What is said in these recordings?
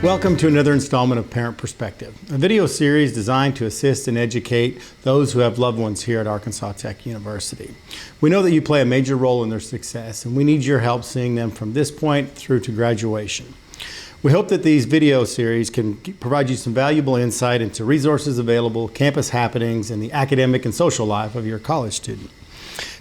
Welcome to another installment of Parent Perspective, a video series designed to assist and educate those who have loved ones here at Arkansas Tech University. We know that you play a major role in their success, and we need your help seeing them from this point through to graduation. We hope that these video series can provide you some valuable insight into resources available, campus happenings, and the academic and social life of your college student.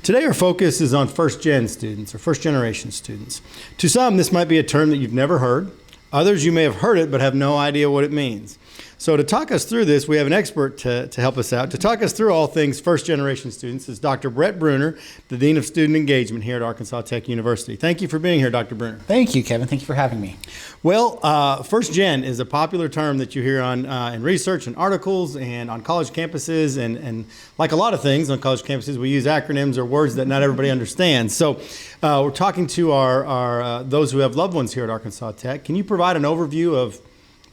Today our focus is on first-gen students, or first-generation students. To some, this might be a term that you've never heard. Others, you may have heard it but have no idea what it means. So to talk us through this, we have an expert to help us out. To talk us through all things first-generation students is Dr. Brett Bruner, the Dean of Student Engagement here at Arkansas Tech University. Thank you for being here, Dr. Bruner. Thank you, Kevin. Thank you for having me. Well, first-gen is a popular term that you hear on in research and articles and on college campuses. And like a lot of things on college campuses, we use acronyms or words that not everybody understands. So we're talking to our those who have loved ones here at Arkansas Tech. Can you provide an overview of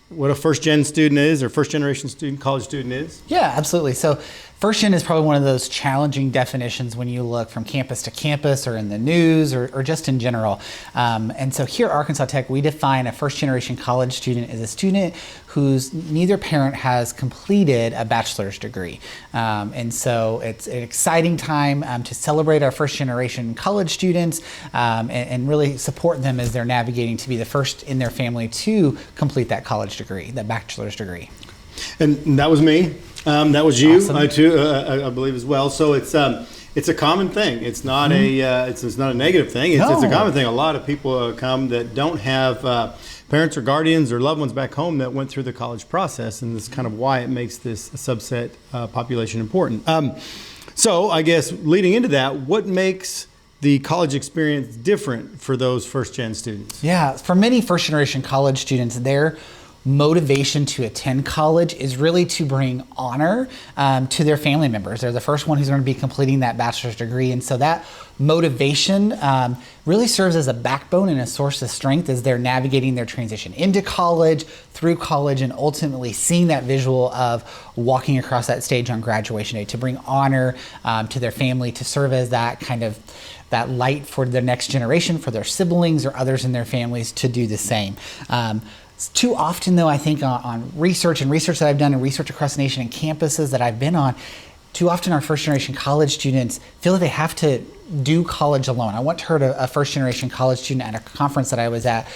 what a first-gen student is, or first-generation student, college student is? Yeah, absolutely. So first-gen is probably one of those challenging definitions when you look from campus to campus or in the news or just in general. And so here at Arkansas Tech, we define a first-generation college student as a student whose neither parent has completed a bachelor's degree. And so it's an exciting time to celebrate our first-generation college students and really support them as they're navigating to be the first in their family to complete that college degree, that bachelor's degree. And that was me. That was you, Awesome. too, I believe as well. So it's a common thing. It's not it's not a negative thing. It's a common thing. A lot of people come that don't have parents or guardians or loved ones back home that went through the college process, and this is kind of why it makes this subset population important. So I guess leading into that, what makes the college experience different for those first-gen students? Yeah, for many first-generation college students, their motivation to attend college is really to bring honor to their family members. They're the first one who's going to be completing that bachelor's degree, and so that motivation really serves as a backbone and a source of strength as they're navigating their transition into college, through college, and ultimately seeing that visual of walking across that stage on graduation day to bring honor to their family, to serve as that kind of that light for the next generation, for their siblings or others in their families to do the same. Too often, though, I think on research that I've done and research across the nation and campuses that I've been on, too often our first-generation college students feel that they have to do college alone. I once heard a first-generation college student at a conference that I was at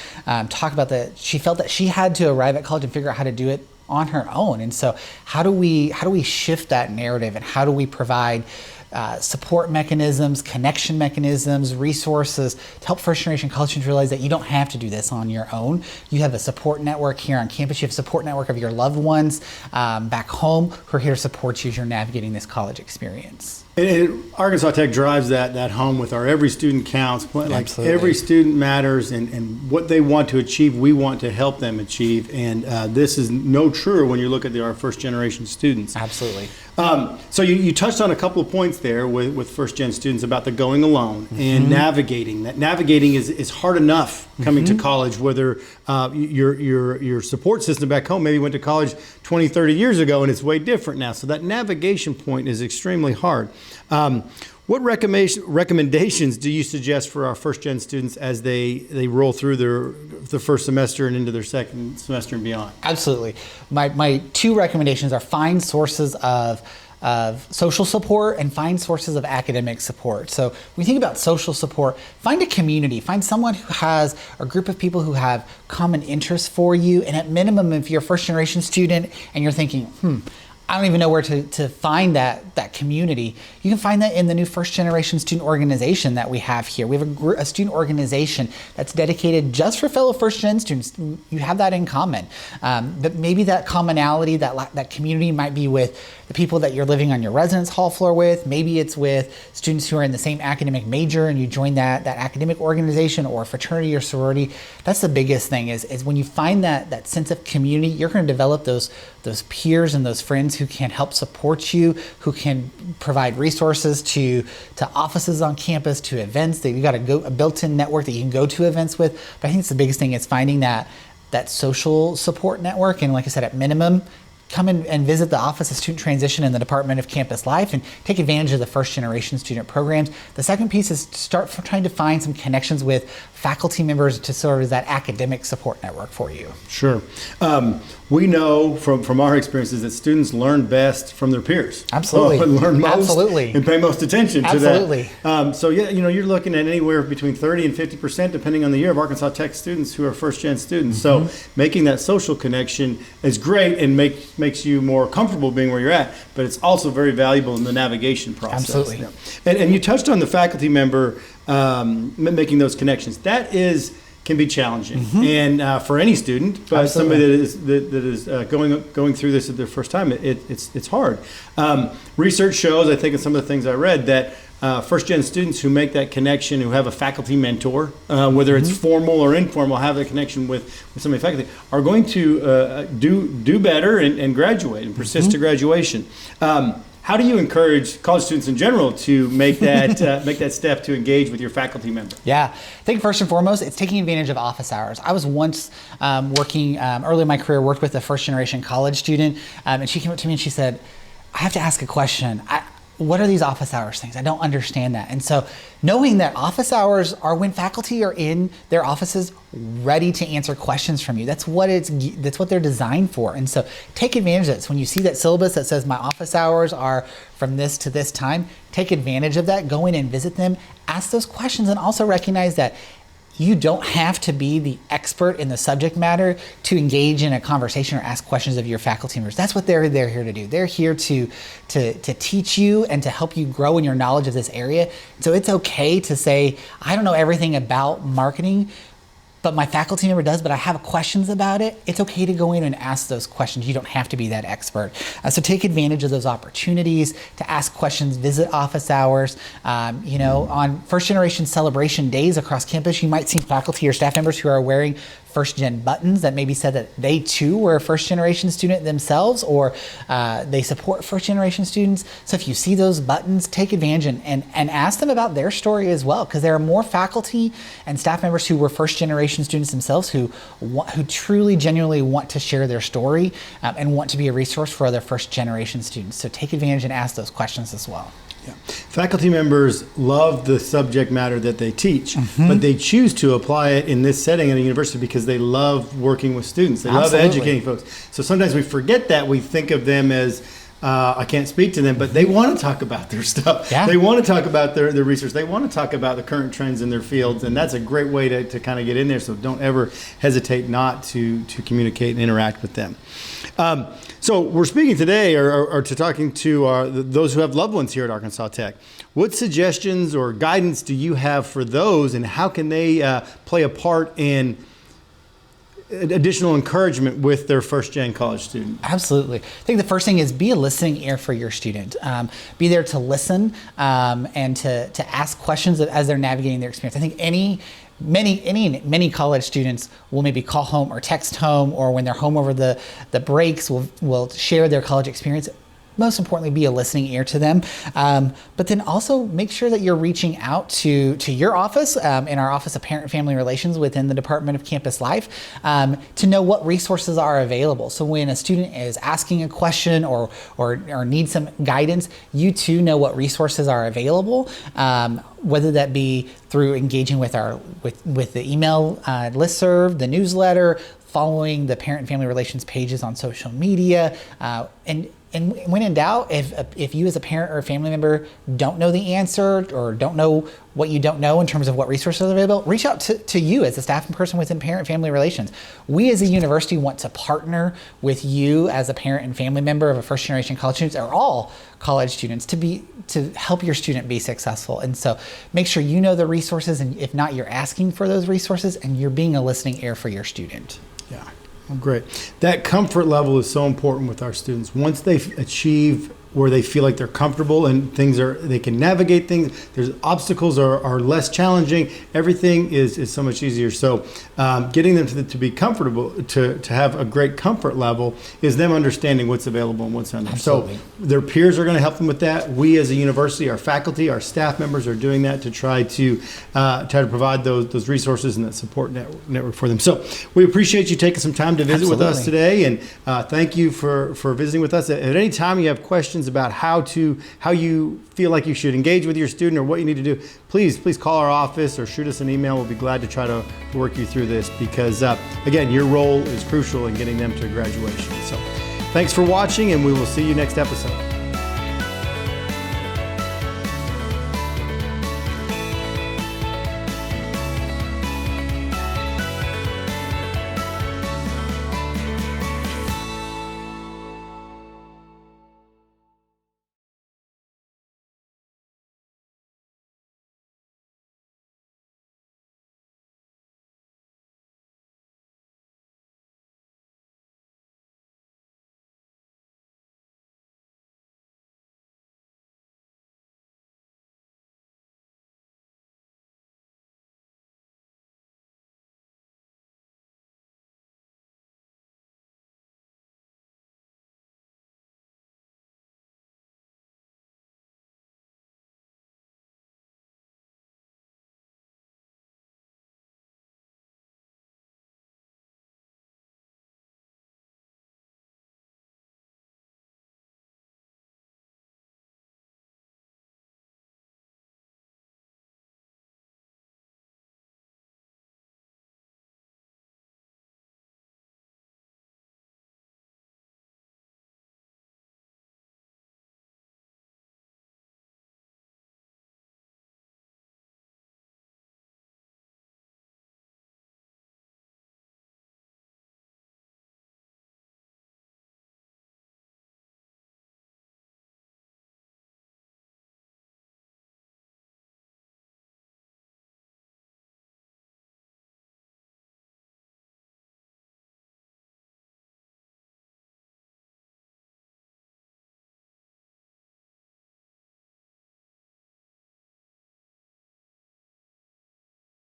talk about that she felt that she had to arrive at college and figure out how to do it on her own. And so how do we shift that narrative, and how do we provide support mechanisms, connection mechanisms, resources to help first-generation college students realize that you don't have to do this on your own. You have a support network here on campus. You have a support network of your loved ones back home who are here to support you as you're navigating this college experience. And Arkansas Tech drives that home with our every student counts. Like Absolutely. Every student matters, and what they want to achieve, we want to help them achieve. And this is no truer when you look at our first-generation students. Absolutely. So you touched on a couple of points there with first-gen students about the going alone and navigating. That navigating is hard enough coming to college, whether your support system back home maybe went to college 20, 30 years ago, and it's way different now. So that navigation point is extremely hard. What recommendations do you suggest for our first-gen students as they roll through the first semester and into their second semester and beyond? Absolutely. My two recommendations are find sources of social support and find sources of academic support. So when you think about social support, find a community, find someone who has a group of people who have common interests for you. And at minimum, if you're a first-generation student and you're thinking, I don't even know where to find that community, you can find that in the new first-generation student organization that we have here. We have a student organization that's dedicated just for fellow first-gen students. You have that in common. But maybe that commonality, that community might be with the people that you're living on your residence hall floor with. Maybe it's with students who are in the same academic major and you join that academic organization or fraternity or sorority. That's the biggest thing is when you find that sense of community, you're going to develop those peers and those friends who can help support you, who can provide resources to offices on campus, to events. That you got a built-in network that you can go to events with. But I think it's the biggest thing is finding that social support network. And like I said, at minimum, come in and visit the Office of Student Transition in the Department of Campus Life and take advantage of the first generation student programs. The second piece is start trying to find some connections with faculty members to serve as that academic support network for you. Sure. We know from our experiences that students learn best from their peers. Absolutely. Learn most Absolutely. and pay most attention to Absolutely. that. So yeah, you're looking at anywhere between 30 and 50%, depending on the year, of Arkansas Tech students who are first-gen students. So making that social connection is great and makes you more comfortable being where you're at, but it's also very valuable in the navigation process. Absolutely. Yeah. And you touched on the faculty member making those connections. That can be challenging, and for any student, but Absolutely. somebody that is going through this at their first time, it's hard. Research shows, I think, in some of the things I read, that first-gen students who make that connection, who have a faculty mentor, whether it's formal or informal, have a connection with somebody faculty, are going to do better and graduate and persist to graduation. How do you encourage college students in general to make that make that step to engage with your faculty member? Yeah, I think first and foremost, it's taking advantage of office hours. I was once working early in my career, worked with a first generation college student, and she came up to me and she said, "I have to ask a question. What are these office hours things? I don't understand that." And so knowing that office hours are when faculty are in their offices ready to answer questions from you. That's what they're designed for. And so take advantage of this. When you see that syllabus that says my office hours are from this to this time, take advantage of that, go in and visit them, ask those questions, and also recognize that you don't have to be the expert in the subject matter to engage in a conversation or ask questions of your faculty members. That's what they're here to do. They're here to teach you and to help you grow in your knowledge of this area. So it's okay to say, I don't know everything about marketing, but my faculty member does, but I have questions about it. It's okay to go in and ask those questions. You don't have to be that expert. So take advantage of those opportunities to ask questions, visit office hours. On first generation celebration days across campus, you might see faculty or staff members who are wearing first gen buttons that maybe said that they too were a first generation student themselves, or they support first generation students. So if you see those buttons, take advantage and ask them about their story as well, because there are more faculty and staff members who were first generation students themselves who truly genuinely want to share their story and want to be a resource for other first generation students. So take advantage and ask those questions as well. Yeah. Faculty members love the subject matter that they teach, but they choose to apply it in this setting at a university because they love working with students. They love educating folks. So sometimes we forget that. We think of them as, I can't speak to them, but they want to talk about their stuff. Yeah. They want to talk about their research. They want to talk about the current trends in their fields, and that's a great way to kind of get in there. So don't ever hesitate not to communicate and interact with them. So we're speaking today, or to talking to those who have loved ones here at Arkansas Tech. What suggestions or guidance do you have for those, and how can they play a part in additional encouragement with their first-gen college student? Absolutely. I think the first thing is be a listening ear for your student. Be there to listen and to ask questions as they're navigating their experience. I think many college students will maybe call home or text home, or when they're home over the breaks will share their college experience. Most importantly, be a listening ear to them. But then also make sure that you're reaching out to your office, in our Office of Parent and Family Relations within the Department of Campus Life, to know what resources are available. So when a student is asking a question or needs some guidance, you too know what resources are available, whether that be through engaging with the email listserv, the newsletter, following the Parent and Family Relations pages on social media, and when in doubt, if you as a parent or a family member don't know the answer or don't know what you don't know in terms of what resources are available, reach out to you as a staff person within Parent and Family Relations. We as a university want to partner with you as a parent and family member of a first generation college students, or all college students, to help your student be successful. And so make sure you know the resources, and if not, you're asking for those resources and you're being a listening ear for your student. Yeah. Great. That comfort level is so important with our students. Once they achieve where they feel like they're comfortable and they can navigate things. There's obstacles are less challenging. Everything is so much easier. So getting them to be comfortable, to have a great comfort level, is them understanding what's available and what's under. Absolutely. So their peers are going to help them with that. We as a university, our faculty, our staff members are doing that to try to provide those resources and that support network for them. So we appreciate you taking some time to visit with us today, and thank you for visiting with us. At any time you have questions about how you feel like you should engage with your student or what you need to do, please call our office or shoot us an email. We'll be glad to try to work you through this, because again, your role is crucial in getting them to graduation. So thanks for watching, and we will see you next episode.